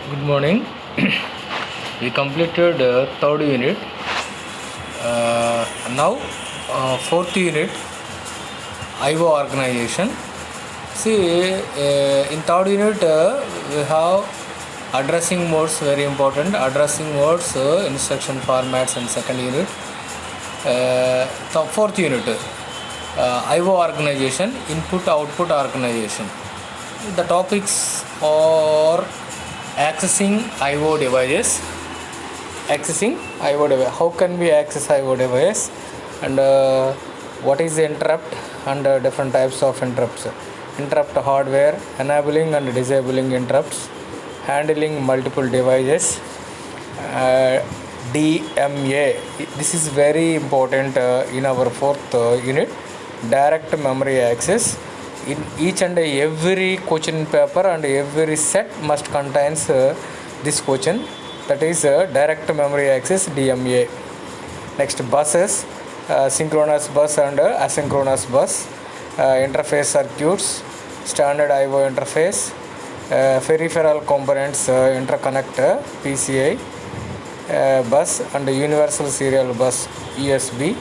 Good morning. We completed third unit. Now, fourth unit, IO organization. See, in third unit, we have addressing modes, very important. Addressing modes, instruction formats, and second unit. The fourth unit, IO organization, input output organization. The topics are accessing IO devices. How can we access IO device, and what is the interrupt, and different types of interrupts. Interrupt hardware, enabling and disabling interrupts, handling multiple devices. DMA, this is very important in our fourth unit. Direct memory access. In each and every question paper and every set must contains this question, that is direct memory access, DMA. Next, buses, synchronous bus and asynchronous bus, interface circuits, standard IO interface, peripheral components, interconnect, PCI bus, and universal serial bus, USB.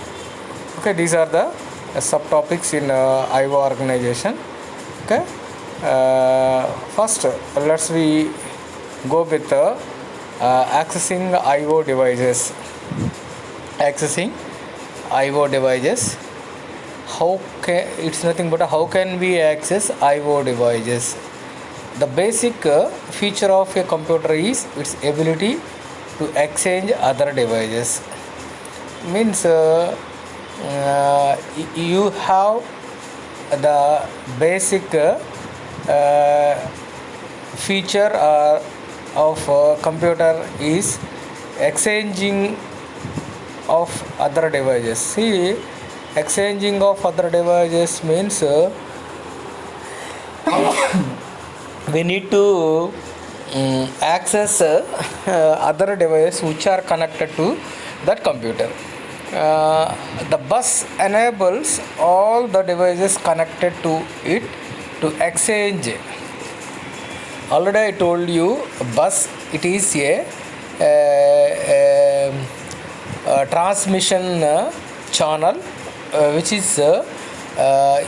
Okay, these are the subtopics in IO organization. Okay, first let's we go with accessing IO devices. It's nothing but how can we access IO devices? The basic feature of a computer is its ability to exchange other devices. Means you have the basic feature of computer is exchanging of other devices. See, exchanging of other devices means we need to access other devices which are connected to that computer. The bus enables all the devices connected to it to exchange. Already I told you, bus, it is a transmission channel which is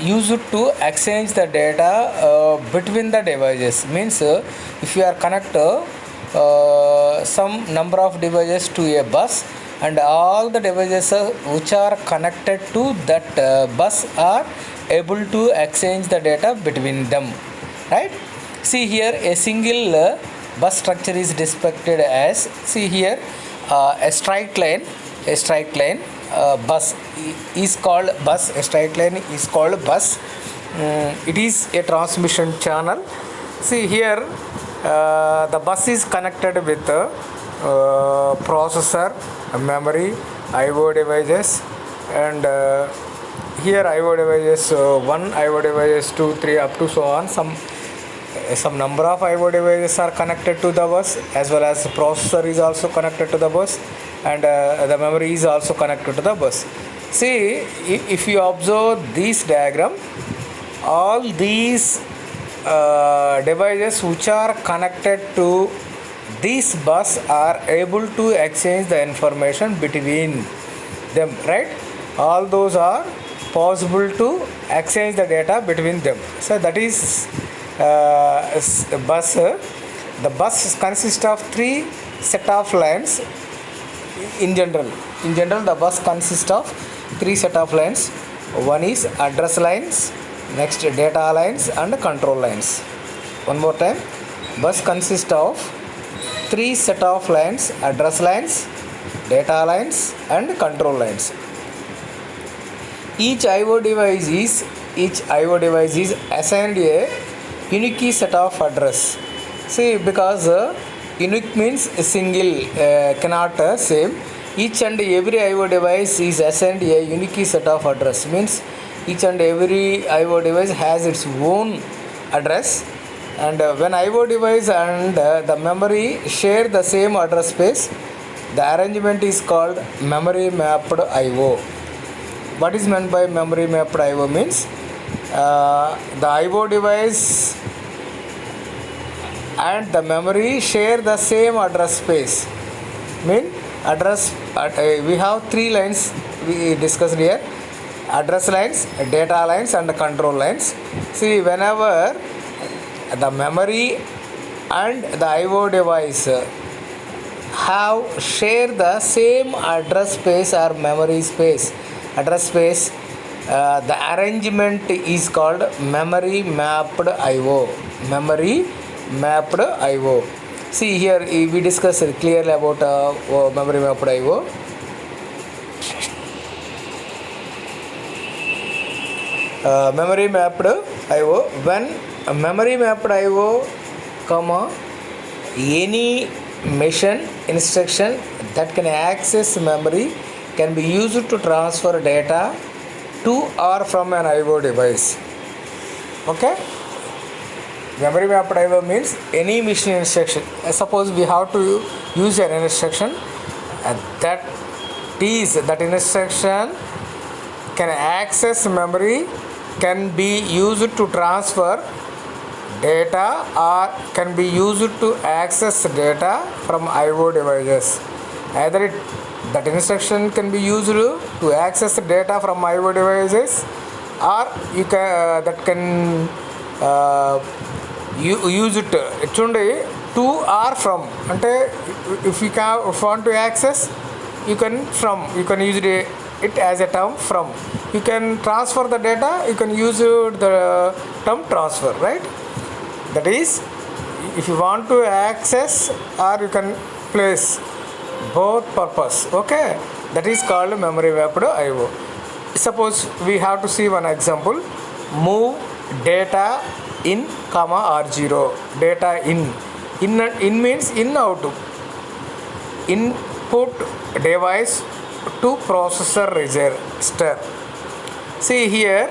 used to exchange the data between the devices. Means if you are connect some number of devices to a bus, and all the devices which are connected to that bus are able to exchange the data between them, right? See here, a single bus structure is depicted as, see here, a straight line bus is called bus. A straight line is called bus. It is a transmission channel. See here, the bus is connected with processor, memory, IO devices, and here IO devices 1, IO devices 2, 3, up to so on. Some number of IO devices are connected to the bus, as well as processor is also connected to the bus, and the memory is also connected to the bus. See, if you observe this diagram, all these devices which are connected to this bus are able to exchange the information between them, right? All those are possible to exchange the data between them. So that is bus. The bus consists of 3 set of lines. In general, the bus consists of 3 set of lines. One is address lines, next data lines, and control lines. One more time, bus consists of 3 set of lines: address lines, data lines, and control lines. Each IO device is assigned a unique set of address. See, because unique means single, cannot same. Each and every IO device is assigned a unique set of address. Means each and every IO device has its own address, and when IO device and the memory share the same address space, the arrangement is called memory mapped IO. What is meant by memory mapped IO means the IO device and the memory share the same address space. Mean address, we have three lines we discussed here: address lines, data lines, and control lines. See, whenever the memory and the IO device have share the same address space or memory space, address space, the arrangement is called memory mapped IO. Memory mapped IO. See here, we discussed clearly about memory mapped IO. Memory mapped IO. When memory mapped IO, comma, any machine instruction that can access memory can be used to transfer data to or from an IO device. Okay. Memory mapped IO means any machine instruction. Suppose we have to use an instruction that instruction can access memory, can be used to transfer data or can be used to access data from IO devices. Either that instruction can be used to access data from IO devices, or you can that can you use it చూడండి to or from అంటే if you want to access, you can use it as a term from. You can transfer the data, you can use the term transfer, right? That is, if you want to access, or you can place both purpose. Okay, that is called memory mapped IO. Suppose we have to see one example: move data in comma R0. Data in means in out, input device to processor register. See here,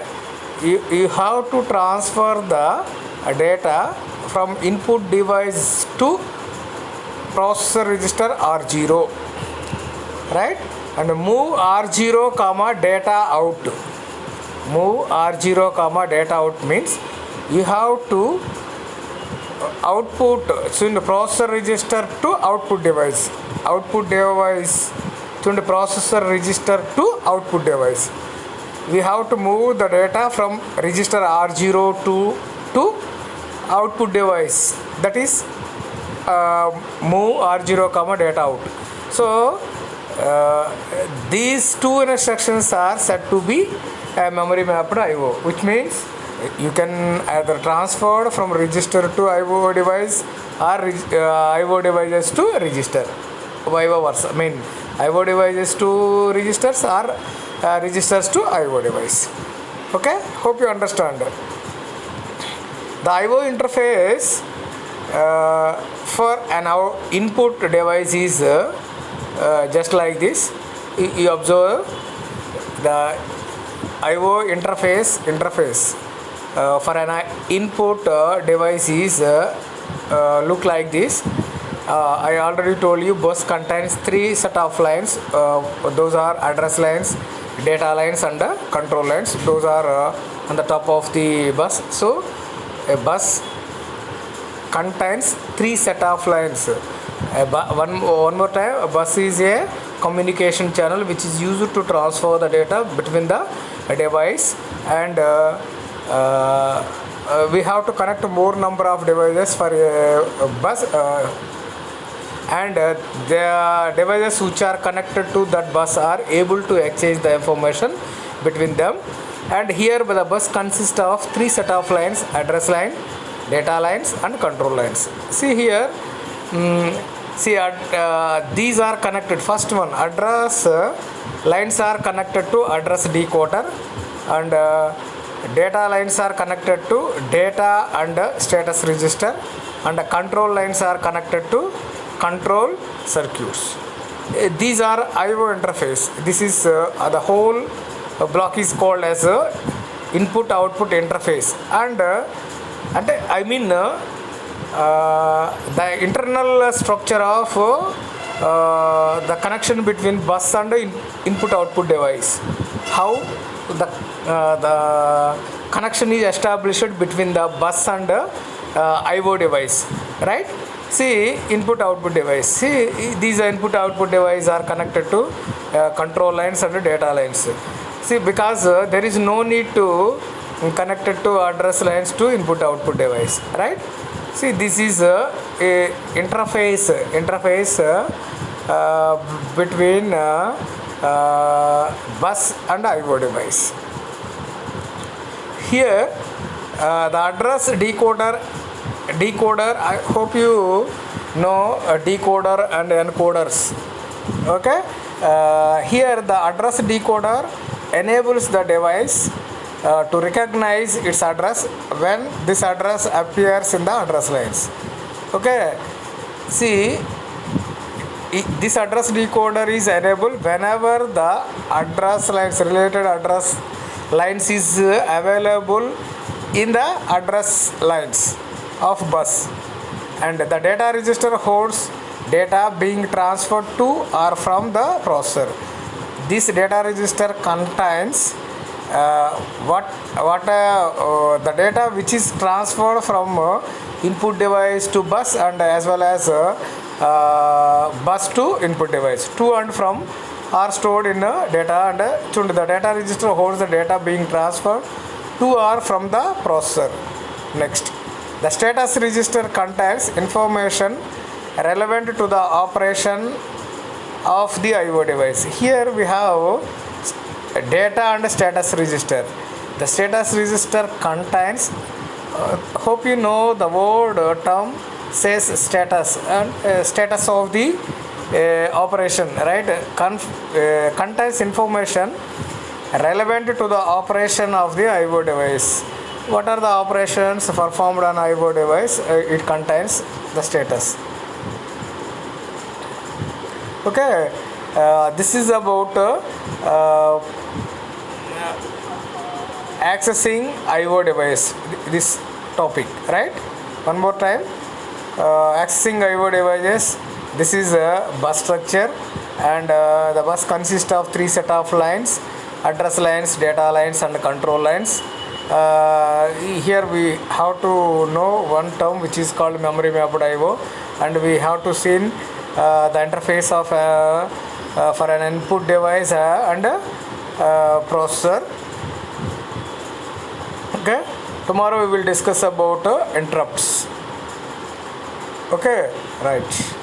you have to transfer the data from input device to processor register R0, right? And move R0 comma data out. Move R0 comma data out means you have to output, so in the processor register to output device to the processor register to output device. We have to move the data from register R0 to output device. That is move R0 comma data out. So these two instructions are said to be a memory mapped IO, which means you can either transfer from register to IO device or IO devices to register, vice versa. I mean, IO devices to registers or registers to IO device. Okay, hope you understand. The IO interface for an input device is just like this. You observe the IO interface for an input device is look like this. I already told you bus contains three set of lines. Those are address lines, data lines, and control lines. Those are on the top of the bus. So a bus contains three set of lines. One more time, a bus is a communication channel which is used to transfer the data between the device, and we have to connect more number of devices for a bus, and the devices which are connected to that bus are able to exchange the information between them. And here the bus consists of three set of lines: address line, data lines, and control lines. See here, these are connected. First one, address lines are connected to address decoder, and data lines are connected to data and status register, and control lines are connected to control circuits. These are IO interface. This is the whole block is called as input output interface, and I mean the internal structure of the connection between bus and input output device. How the connection is established between the bus and IO device, right? See, input output device. See, these input output device are connected to control lines and data lines. See, because there is no need to connect it to address lines to input output device, right? See, this is a interface between bus and IO device. Here, the address decoder, I hope you know decoder and encoders. Okay, here the address decoder enables the device to recognize its address when this address appears in the address lines. Okay, see, this address decoder is enabled whenever the address lines, related address lines is available in the address lines of bus, and the data register holds data being transferred to or from the processor. This data register contains the data which is transferred from input device to bus, and as well as bus to input device. To and from are stored in data, and the data register holds the data being transferred to or from the processor. Next, the status register contains information relevant to the operation of the IO device. Here we have data and status register. The status register contains, hope you know the word term says status, and status of the operation, right? Contains information relevant to the operation of the IO device. What are the operations performed on IO device? It contains the status. Okay, this is about accessing IO device, this topic, right? One more time, accessing IO devices. This is a bus structure, and the bus consists of three set of lines: address lines, data lines, and control lines. Here we have to know one term which is called memory mapped IO, and we have to see the interface of for an input device and processor. Okay, tomorrow we will discuss about interrupts. Okay, right.